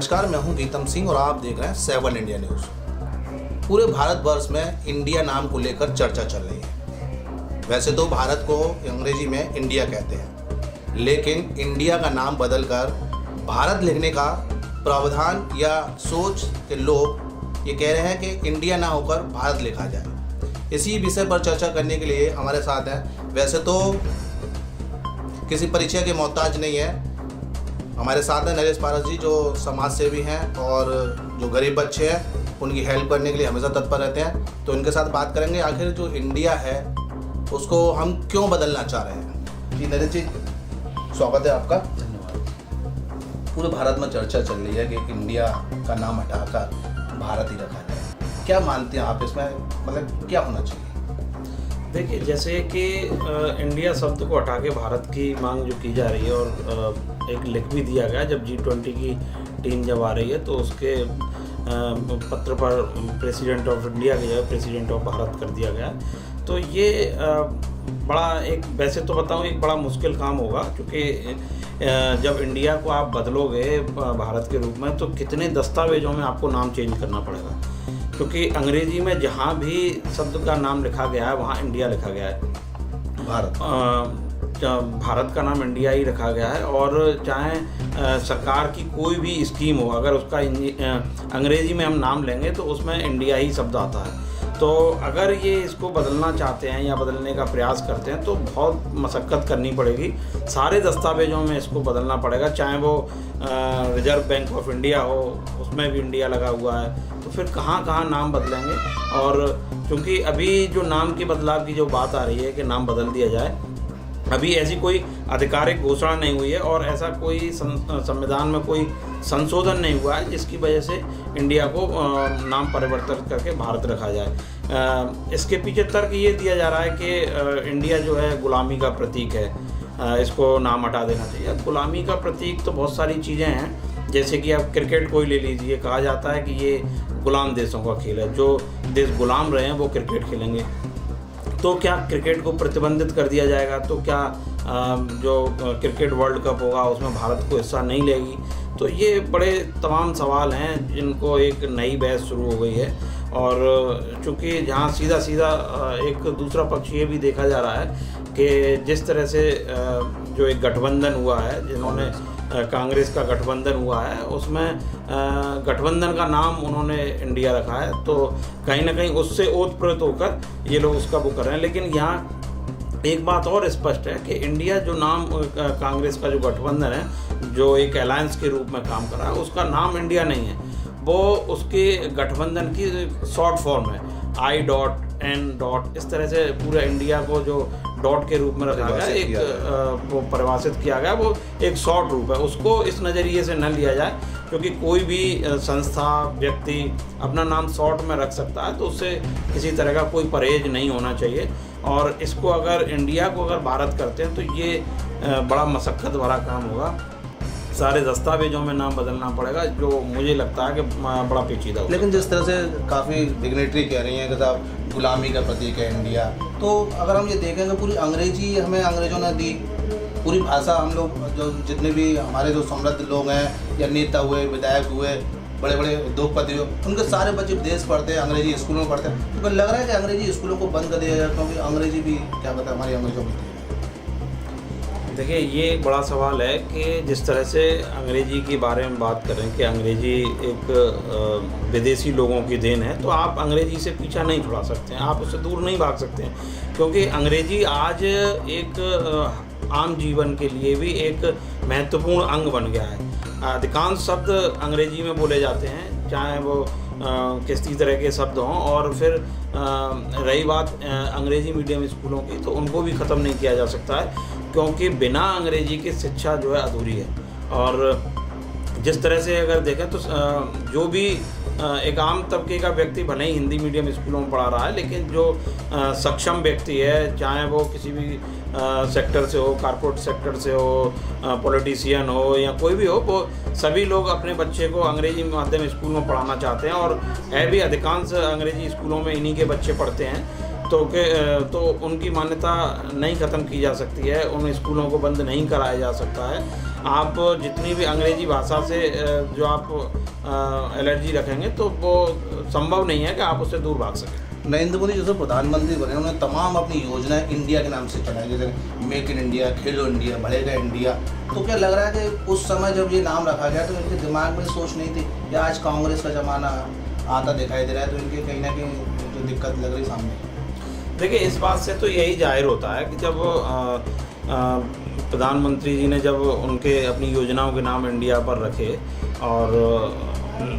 नमस्कार, मैं हूं गीतम सिंह और आप देख रहे हैं 7 इंडिया न्यूज़। पूरे भारतवर्ष में इंडिया नाम को लेकर चर्चा चल रही है। वैसे तो भारत को अंग्रेजी में इंडिया कहते हैं, लेकिन इंडिया का नाम बदलकर भारत लिखने का प्रावधान या सोच के लोग ये कह रहे हैं कि इंडिया ना होकर भारत लिखा जाए। इसी विषय पर चर्चा करने के लिए हमारे साथ हैं, वैसे तो किसी परिचय के मोहताज नहीं है, हमारे साथ हैं नरेश पारस जी, जो समाज सेवी हैं और जो गरीब बच्चे हैं उनकी हेल्प करने के लिए हमेशा तत्पर रहते हैं। तो इनके साथ बात करेंगे आखिर जो इंडिया है उसको हम क्यों बदलना चाह रहे हैं। जी नरेश जी, स्वागत है आपका। धन्यवाद। पूरे भारत में चर्चा चल रही है कि इंडिया का नाम हटाकर भारत ही रखा जाए। क्या मानते हैं आप इसमें, मतलब क्या होना चाहिए? देखिए, जैसे कि इंडिया शब्द को हटा के भारत की मांग जो की जा रही है और एक लिख भी दिया गया जब G20 की टीम जब आ रही है तो उसके पत्र पर प्रेसिडेंट ऑफ इंडिया की जगह प्रेसिडेंट ऑफ भारत कर दिया गया। तो ये बड़ा एक, वैसे तो बताऊँ, एक बड़ा मुश्किल काम होगा, क्योंकि जब इंडिया को आप बदलोगे भारत के रूप में तो कितने दस्तावेजों में आपको नाम चेंज करना पड़ेगा, क्योंकि अंग्रेजी में जहाँ भी शब्द का नाम लिखा गया है वहाँ इंडिया लिखा गया है। भारत का नाम इंडिया ही रखा गया है। और चाहे सरकार की कोई भी स्कीम हो, अगर उसका अंग्रेजी में हम नाम लेंगे तो उसमें इंडिया ही शब्द आता है। तो अगर ये इसको बदलना चाहते हैं या बदलने का प्रयास करते हैं तो बहुत मशक्क़त करनी पड़ेगी। सारे दस्तावेजों में इसको बदलना पड़ेगा, चाहे वो रिजर्व बैंक ऑफ इंडिया हो, उसमें भी इंडिया लगा हुआ है। तो फिर कहाँ कहाँ नाम बदलेंगे। और क्योंकि अभी जो नाम के बदलाव की जो बात आ रही है कि नाम बदल दिया जाए, अभी ऐसी कोई आधिकारिक घोषणा नहीं हुई है और ऐसा कोई संविधान में कोई संशोधन नहीं हुआ है जिसकी वजह से इंडिया को नाम परिवर्तन करके भारत रखा जाए। इसके पीछे तर्क ये दिया जा रहा है कि इंडिया जो है गुलामी का प्रतीक है, इसको नाम हटा देना चाहिए। गुलामी का प्रतीक तो बहुत सारी चीज़ें हैं, जैसे कि आप क्रिकेट को ही ले लीजिए। कहा जाता है कि ये गुलाम देशों का खेल है, जो देश गुलाम रहे हैं वो क्रिकेट खेलेंगे। तो क्या क्रिकेट को प्रतिबंधित कर दिया जाएगा? तो क्या जो क्रिकेट वर्ल्ड कप होगा उसमें भारत को हिस्सा नहीं लेगी? तो ये बड़े तमाम सवाल हैं जिनको एक नई बहस शुरू हो गई है। और चूँकि जहाँ सीधा सीधा एक दूसरा पक्ष ये भी देखा जा रहा है कि जिस तरह से जो एक गठबंधन हुआ है, जिन्होंने कांग्रेस का गठबंधन हुआ है, उसमें गठबंधन का नाम उन्होंने इंडिया रखा है। तो कहीं ना कहीं उससे ओतप्रोत होकर ये लोग उसका वो कर रहे हैं। लेकिन यहाँ एक बात और स्पष्ट है कि इंडिया जो नाम कांग्रेस का जो गठबंधन है, जो एक अलायंस के रूप में काम कर रहा है, उसका नाम इंडिया नहीं है, वो उसके गठबंधन की शॉर्ट फॉर्म है। I.N. इस तरह से पूरा इंडिया को जो डॉट के रूप में रखा गया, एक वो परिभाषित किया गया, वो एक शॉर्ट रूप है। उसको इस नज़रिए से न लिया जाए, क्योंकि कोई भी संस्था, व्यक्ति अपना नाम शॉर्ट में रख सकता है, तो उससे किसी तरह का कोई परहेज नहीं होना चाहिए। और इसको अगर इंडिया को अगर भारत करते हैं तो ये बड़ा मशक्क़त भरा काम होगा। सारे दस्तावेजों में नाम बदलना पड़ेगा, जो मुझे लगता है कि बड़ा पेचीदा होगा। लेकिन जिस तरह से काफ़ी डिग्नेटरी कह रही हैं कि साहब गुलामी का प्रतीक है इंडिया, तो अगर हम ये देखेंगे पूरी अंग्रेजी हमें अंग्रेज़ों ने दी, पूरी भाषा हम लोग जो जितने भी हमारे जो समृद्ध लोग हैं या नेता हुए, विधायक हुए, बड़े बड़े उद्योगपति हुए, उनके सारे बच्चे विदेश पढ़ते हैं, अंग्रेजी स्कूलों में पढ़ते हैं। तो लग रहा है कि अंग्रेजी स्कूलों को बंद कर दिया जाए, क्योंकि अंग्रेजी भी क्या पता हमारी अंग्रेजों की। देखिए, ये बड़ा सवाल है कि जिस तरह से अंग्रेजी के बारे में बात करें कि अंग्रेजी एक विदेशी लोगों की देन है, तो आप अंग्रेजी से पीछा नहीं छुड़ा सकते हैं, आप उससे दूर नहीं भाग सकते हैं, क्योंकि अंग्रेजी आज एक आम जीवन के लिए भी एक महत्वपूर्ण अंग बन गया है। अधिकांश शब्द अंग्रेजी में बोले जाते हैं, चाहे वो किसी तरह के शब्द हों। और फिर रही बात अंग्रेजी मीडियम स्कूलों की, तो उनको भी ख़त्म नहीं किया जा सकता है, क्योंकि बिना अंग्रेजी की शिक्षा जो है अधूरी है। और जिस तरह से अगर देखें तो जो भी एक आम तबके का व्यक्ति भले ही हिंदी मीडियम स्कूलों में पढ़ा रहा है, लेकिन जो सक्षम व्यक्ति है, चाहे वो किसी भी सेक्टर से हो, कॉर्पोरेट सेक्टर से हो, पॉलिटिशियन हो या कोई भी हो, वो सभी लोग अपने बच्चे को अंग्रेजी माध्यम स्कूल में पढ़ाना चाहते हैं। और है भी अधिकांश अंग्रेजी स्कूलों में इन्हीं के बच्चे पढ़ते हैं। तो उनकी मान्यता नहीं ख़त्म की जा सकती है, उन स्कूलों को बंद नहीं कराया जा सकता है। आप जितनी भी अंग्रेज़ी भाषा से जो आप एलर्जी रखेंगे तो वो संभव नहीं है कि आप उससे दूर भाग सकें। नरेंद्र मोदी जैसे प्रधानमंत्री बने उन्होंने तमाम अपनी योजनाएं इंडिया के नाम से चलाई, जैसे make in India, Khelo India, बढ़ेगा इंडिया। तो क्या लग रहा है कि उस समय जब ये नाम रखा गया तो इनके दिमाग में सोच नहीं थी कि आज कांग्रेस का ज़माना आता दिखाई दे रहा है, तो इनके कहीं ना कहीं जो दिक्कत लग रही सामने? देखिए, इस बात से तो यही जाहिर होता है कि जब प्रधानमंत्री जी ने जब उनके अपनी योजनाओं के नाम इंडिया पर रखे और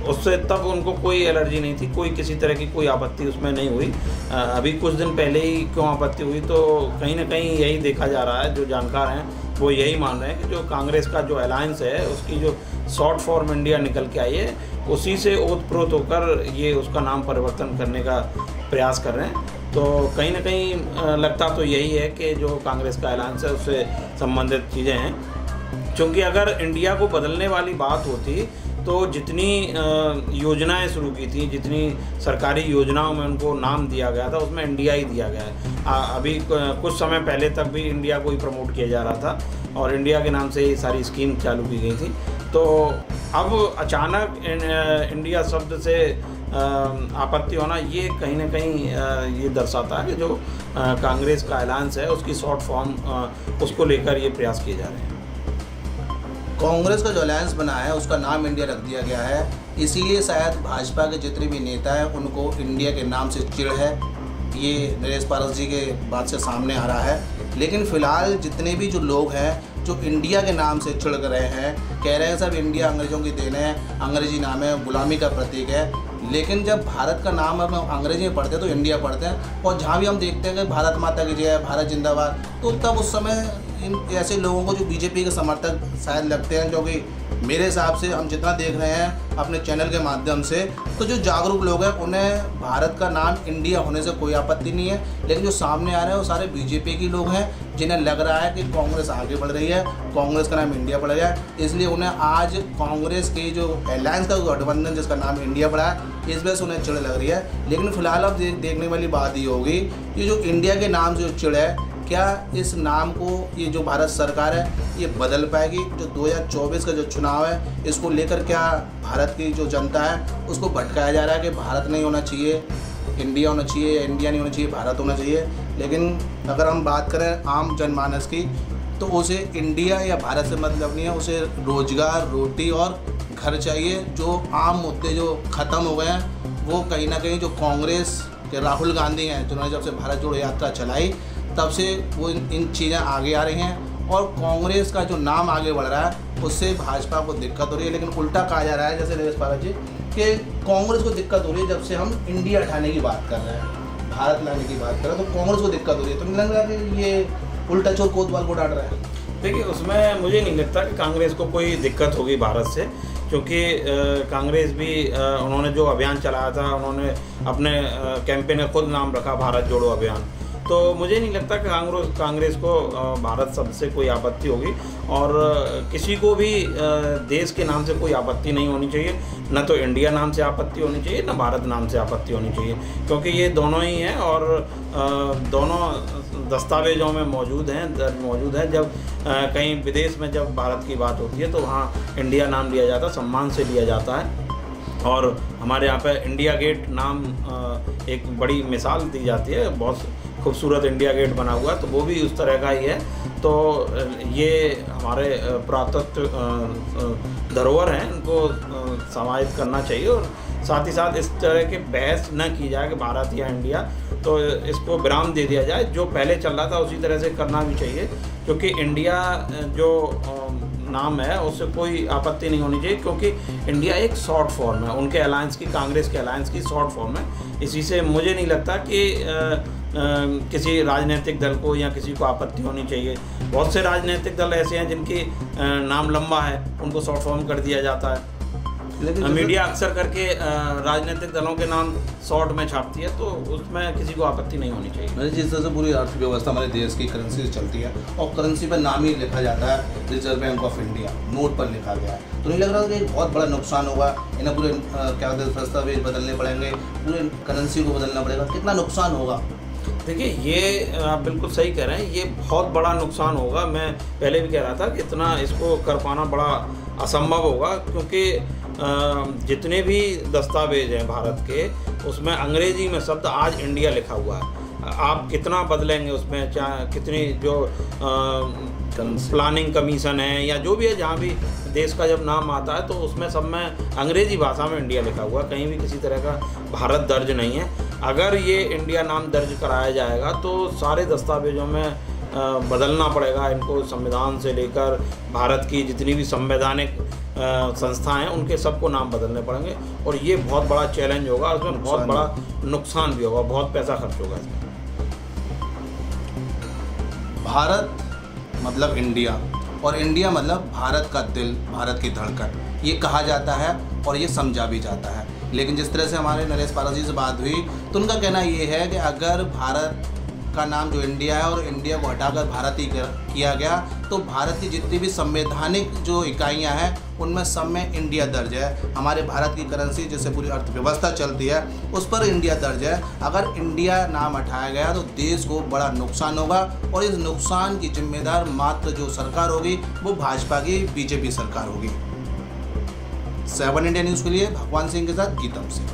उससे तब उनको कोई एलर्जी नहीं थी, कोई किसी तरह की कोई आपत्ति उसमें नहीं हुई। अभी कुछ दिन पहले ही क्यों आपत्ति हुई, तो कहीं ना कहीं यही देखा जा रहा है, जो जानकार हैं वो यही मान रहे हैं कि जो कांग्रेस का जो अलायंस है उसकी जो शॉर्ट फॉर्म इंडिया निकल के आई है उसी से ओतप्रोत होकर ये उसका नाम परिवर्तन करने का प्रयास कर रहे हैं। तो कहीं ना कहीं लगता तो यही है कि जो कांग्रेस का अलायंस है उससे संबंधित चीज़ें हैं, क्योंकि अगर इंडिया को बदलने वाली बात होती तो जितनी योजनाएं शुरू की थी, जितनी सरकारी योजनाओं में उनको नाम दिया गया था उसमें इंडिया ही दिया गया है। अभी कुछ समय पहले तक भी इंडिया को ही प्रमोट किया जा रहा था और इंडिया के नाम से ही सारी स्कीम चालू की गई थी। तो अब अचानक इंडिया शब्द से आपत्ति होना ये कहीं ना कहीं ये दर्शाता है कि जो कांग्रेस का अलायंस है उसकी शॉर्ट फॉर्म उसको लेकर ये प्रयास किए जा रहे हैं। कांग्रेस का जो अलायंस बना है उसका नाम इंडिया रख दिया गया है, इसीलिए शायद भाजपा के जितने भी नेता हैं उनको इंडिया के नाम से चिढ़ है। ये नरेश पारस जी के बात से सामने आ रहा है। लेकिन फ़िलहाल जितने भी जो लोग हैं जो इंडिया के नाम से चिढ़ रहे हैं, कह रहे हैं सब इंडिया अंग्रेज़ों की देन है, अंग्रेजी नाम है, गुलामी का प्रतीक है। लेकिन जब भारत का नाम हम अंग्रेजी में पढ़ते हैं तो इंडिया पढ़ते हैं, और जहाँ भी हम देखते हैं कि भारत माता की जय, भारत जिंदाबाद, तो तब उस समय इन ऐसे लोगों को जो बीजेपी के समर्थक शायद लगते हैं, क्योंकि मेरे हिसाब से हम जितना देख रहे हैं अपने चैनल के माध्यम से, तो जो जागरूक लोग हैं उन्हें भारत का नाम इंडिया होने से कोई आपत्ति नहीं है। लेकिन जो सामने आ रहे हैं वो सारे बीजेपी के लोग हैं जिन्हें लग रहा है कि कांग्रेस आगे बढ़ रही है, कांग्रेस का नाम इंडिया पड़ गया है, इसलिए उन्हें आज कांग्रेस की जो अलायंस का गठबंधन जिसका नाम इंडिया पड़ा है इस वजह से उन्हें चिढ़ लग रही है। लेकिन फिलहाल अब देखने वाली बात ये होगी कि जो इंडिया के नाम से जो चिढ़ है, क्या इस नाम को ये जो भारत सरकार है ये बदल पाएगी? जो 2024 का जो चुनाव है इसको लेकर क्या भारत की जो जनता है उसको भटकाया जा रहा है कि भारत नहीं होना चाहिए, इंडिया होना चाहिए, इंडिया नहीं होना चाहिए, भारत होना चाहिए। लेकिन अगर हम बात करें आम जनमानस की तो उसे इंडिया या भारत से मतलब नहीं है, उसे रोजगार, रोटी और घर चाहिए। जो आम मुद्दे जो ख़त्म हो गए हैं वो कहीं ना कहीं जो कांग्रेस के राहुल गांधी हैं जिन्होंने जब से भारत जोड़ो यात्रा चलाई तब से वो इन चीज़ें आगे आ रही हैं, और कांग्रेस का जो नाम आगे बढ़ रहा है उससे भाजपा को दिक्कत हो रही है। लेकिन उल्टा कहा जा रहा है जैसे नरेश पारस जी कि कांग्रेस को दिक्कत हो रही है जब से हम इंडिया उठाने की बात कर रहे हैं, भारत लाने की बात कर रहे हैं, तो कांग्रेस को दिक्कत हो रही है। तो मुझे लग रहा है कि ये उल्टा चोर कोतवाल को डांट रहा है। देखिए, उसमें मुझे नहीं लगता कि कांग्रेस को कोई दिक्कत होगी भारत से, क्योंकि कांग्रेस भी उन्होंने जो अभियान चलाया था उन्होंने अपने कैंपेन का खुद नाम रखा भारत जोड़ो अभियान। तो मुझे नहीं लगता कि कांग्रेस को भारत शब्द से कोई आपत्ति होगी, और किसी को भी देश के नाम से कोई आपत्ति नहीं होनी चाहिए। न तो इंडिया नाम से आपत्ति होनी चाहिए, न भारत नाम से आपत्ति होनी चाहिए, क्योंकि ये दोनों ही हैं और दोनों दस्तावेज़ों में मौजूद हैं। जब कहीं विदेश में जब भारत की बात होती है तो वहाँ इंडिया नाम लिया जाता है, सम्मान से लिया जाता है। और हमारे यहाँ पे इंडिया गेट नाम एक बड़ी मिसाल दी जाती है, बहुत खूबसूरत इंडिया गेट बना हुआ है, तो वो भी उस तरह का ही है। तो ये हमारे पुरातत्व धरोहर हैं, इनको समाहित करना चाहिए, और साथ ही साथ इस तरह के बहस न की जाए कि भारत या इंडिया, तो इसको विराम दे दिया जाए। जो पहले चल रहा था उसी तरह से करना भी चाहिए, क्योंकि इंडिया जो नाम है उससे कोई आपत्ति नहीं होनी चाहिए, क्योंकि इंडिया एक शॉर्ट फॉर्म है, उनके अलायंस की, कांग्रेस के अलायंस की शॉर्ट फॉर्म है। इसी से मुझे नहीं लगता कि किसी राजनीतिक दल को या किसी को आपत्ति होनी चाहिए। बहुत से राजनीतिक दल ऐसे हैं जिनकी नाम लंबा है, उनको शॉर्ट फॉर्म कर दिया जाता है। लेकिन मीडिया अक्सर करके राजनीतिक दलों के नाम शॉर्ट में छापती है, तो उसमें किसी को आपत्ति नहीं होनी चाहिए। जिस तरह से पूरी अर्थव्यवस्था हमारे देश की करेंसी से चलती है, और करेंसी पर नाम ही लिखा जाता है reserve bank of India, note पर लिखा गया है, तो नहीं लग रहा कि एक बहुत बड़ा नुकसान होगा? इन्हें पूरे क्या कहते हैं दस्तावेज बदलने पड़ेंगे, पूरे करेंसी को बदलना पड़ेगा, कितना नुकसान होगा? देखिए, ये आप बिल्कुल सही कह रहे हैं, ये बहुत बड़ा नुकसान होगा। मैं पहले भी कह रहा था कि इतना इसको कर पाना बड़ा असंभव होगा, क्योंकि जितने भी दस्तावेज हैं भारत के, उसमें अंग्रेजी में शब्द आज इंडिया लिखा हुआ है। आप कितना बदलेंगे उसमें, चाहे कितनी जो प्लानिंग कमीशन है या जो भी है, जहाँ भी देश का जब नाम आता है तो उसमें सब में अंग्रेजी भाषा में इंडिया लिखा हुआ है, कहीं भी किसी तरह का भारत दर्ज नहीं है। अगर ये इंडिया नाम दर्ज कराया जाएगा तो सारे दस्तावेजों में बदलना पड़ेगा इनको, संविधान से लेकर भारत की जितनी भी संवैधानिक संस्थाएं हैं उनके सबको नाम बदलने पड़ेंगे, और ये बहुत बड़ा चैलेंज होगा, उसमें बहुत बड़ा नुकसान भी होगा, बहुत पैसा खर्च होगा इसमें। भारत मतलब इंडिया, और इंडिया मतलब भारत का दिल, भारत की धड़कन, ये कहा जाता है और ये समझा भी जाता है। लेकिन जिस तरह से हमारे नरेश पारस जी से बात हुई तो उनका कहना ये है कि अगर भारत का नाम जो इंडिया है और इंडिया को हटाकर भारत ही किया गया तो भारत की जितनी भी संवैधानिक जो इकाइयां हैं उनमें सब में इंडिया दर्ज है। हमारे भारत की करेंसी जिससे पूरी अर्थव्यवस्था चलती है उस पर इंडिया दर्ज है। अगर इंडिया नाम हटाया गया तो देश को बड़ा नुकसान होगा, और इस नुकसान की जिम्मेदार मात्र जो सरकार होगी वो भाजपा की बीजेपी सरकार होगी। 7 इंडिया न्यूज़ के लिए भगवान सिंह के साथ गीतम सिंह।